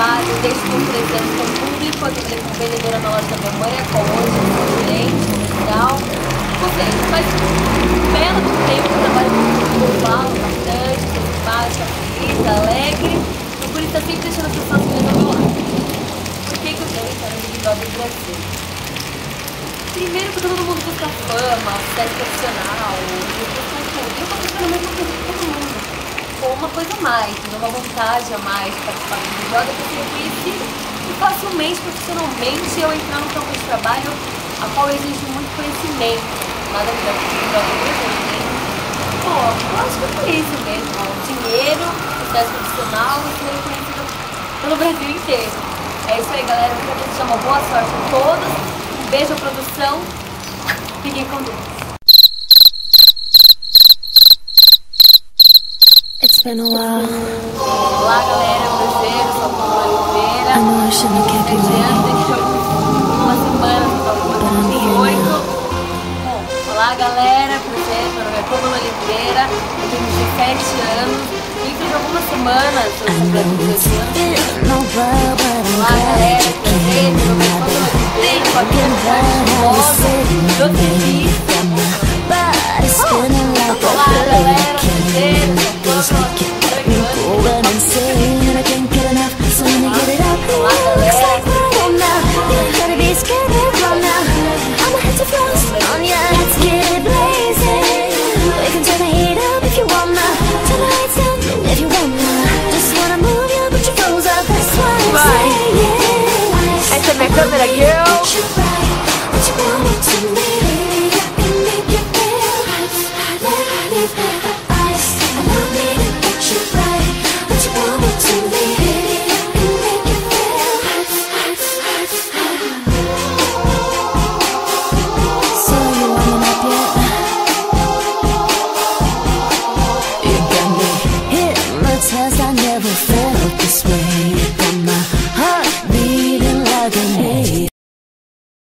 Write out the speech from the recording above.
trabalho desde que eu 3 anos com o público. Eu trabalhei como vendedora na loja da minha mãe, com hoje, com gerente, comercial. Ou seja, faz um belo tempo que eu trabalho com o público, eu falo bastante, sou simpática, feliz, alegre. Procuro estar sempre deixando as pessoas felizes ao meu lado. Por que eu quero estar no Big Brother Brasil? Primeiro que todo mundo busca fama, sucesso profissional, eu tô buscando a mesma coisa que todo mundo. Ou uma coisa a mais, uma vontade a mais de participar do Big Brother, porque eu conheci e facilmente, profissionalmente, eu entrar no campo de trabalho a qual exige muito conhecimento. Nada melhor que o Big Brother Brasil, né? Pô, eu acho que é isso mesmo, ó. Dinheiro, sucesso profissional e ser reconhecido pelo Brasil inteiro. É isso aí, galera. Eu quero desejar uma boa sorte a todos. Um beijo à produção. Fiquem com Deus. It's been a while. Olá, galera. Prazer. Eu sou a Paula Oliveira. I know I shouldn't have kept you waiting, Daqui a uma semana, but I'm here now. Olá, galera. Prazer. Meu nome é Paula Oliveira. Eu tenho 17 anos. Dentro de algumas semanas, eu I completo know it's 18 anos. been a while, but I'm Olá, glad galera. that you Prazer. came. Meu nome é I've Paula been Oliveira. Com a minha thinking cidade about de how you moda. said you Eu made me feliz. from my body's spinning like a Olá, galera. hurricane. Prazer. It feels like you